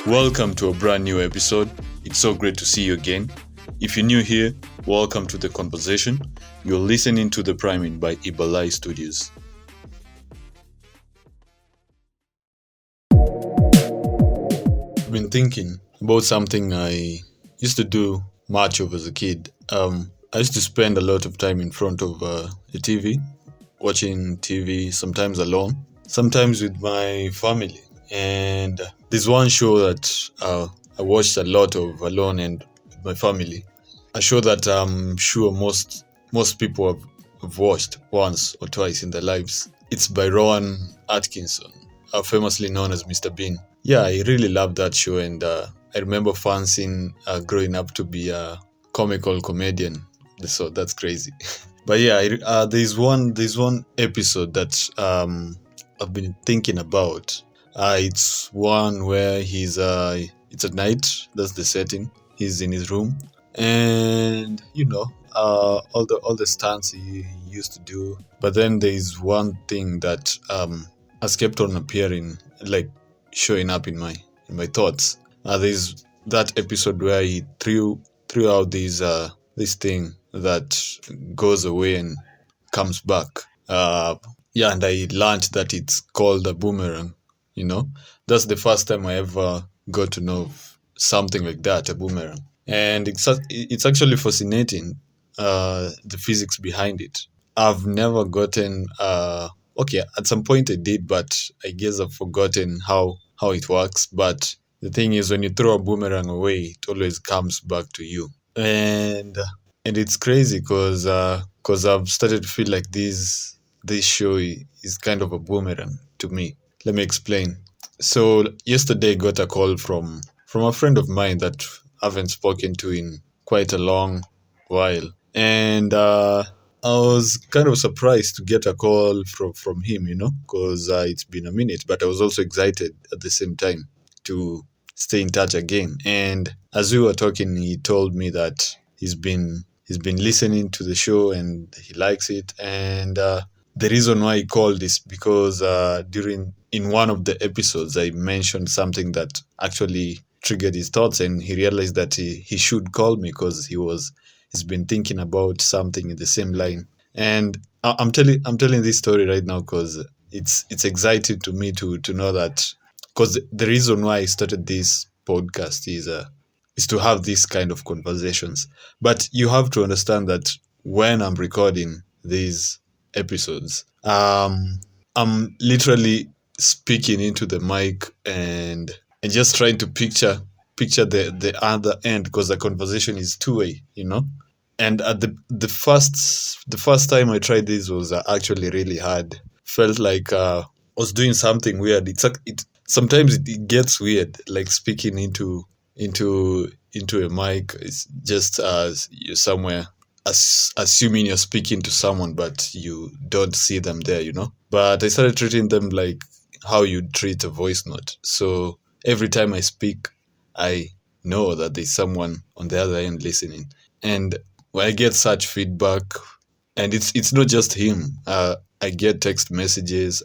Welcome to a brand new episode. It's so great to see you again. If you're new here, welcome to the conversation. You're listening to The Priming by Ibalai Studios. I've been thinking about something I used to do much of as a kid. I used to spend a lot of time in front of a TV, watching TV, sometimes alone, sometimes with my family. And there's one show that I watched a lot of alone and with my family. A show that I'm sure most people have watched once or twice in their lives. It's by Rowan Atkinson, famously known as Mr. Bean. Yeah, I really love that show, and I remember fancying growing up to be a comical comedian. So that's crazy. But yeah, there's one episode that I've been thinking about. It's one where it's at night. That's the setting. He's in his room, and all the stunts he used to do. But then there's one thing that has kept on appearing, like showing up in my thoughts. There's that episode where he threw out this thing that goes away and comes back. And I learned that it's called a boomerang. That's the first time I ever got to know something like that, a boomerang. And it's actually fascinating, the physics behind it. I've never gotten, at some point I did, but I guess I've forgotten how it works. But the thing is, when you throw a boomerang away, it always comes back to you. And it's crazy because I've started to feel like this show is kind of a boomerang to me. Let me explain. So yesterday I got a call from a friend of mine that I haven't spoken to in quite a long while. And I was kind of surprised to get a call from him, because it's been a minute, but I was also excited at the same time to stay in touch again. And as we were talking, he told me that he's been listening to the show and he likes it. And the reason why he called is because in one of the episodes I mentioned something that actually triggered his thoughts, and he realized that he should call me because he's been thinking about something in the same line. And I'm telling this story right now because it's exciting to me to know that, because the reason why I started this podcast is to have these kind of conversations. But you have to understand that when I'm recording these episodes, I'm literally speaking into the mic and just trying to picture the other end, because the conversation is two-way, And at the first time I tried this was actually really hard. Felt like I was doing something weird. Sometimes it gets weird, like speaking into a mic. It's just you're somewhere, assuming you're speaking to someone, but you don't see them there, But I started treating them like how you treat a voice note. So every time I speak, I know that there's someone on the other end listening. And when I get such feedback, and it's not just him, I get text messages.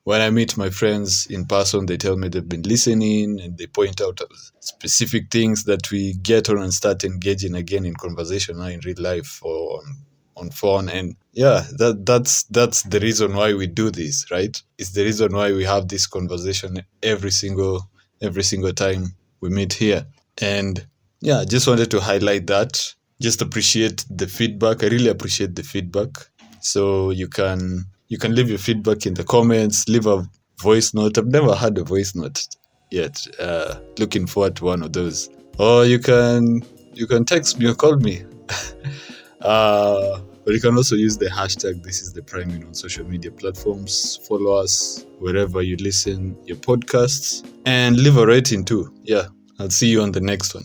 When I meet my friends in person, they tell me they've been listening, and they point out specific things that we get on and start engaging again in conversation, in real life or on phone. And yeah, that's the reason why we do this, right? It's the reason why we have this conversation every single time we meet here. And yeah, I just wanted to highlight that. Just appreciate the feedback. I really appreciate the feedback. So you can leave your feedback in the comments, leave a voice note. I've never had a voice note yet. Looking forward to one of those. Or you can text me or call me. But you can also use the hashtag This Is The Priming on social media platforms. Follow us wherever you listen your podcasts, and leave a rating too. Yeah, I'll see you on the next one.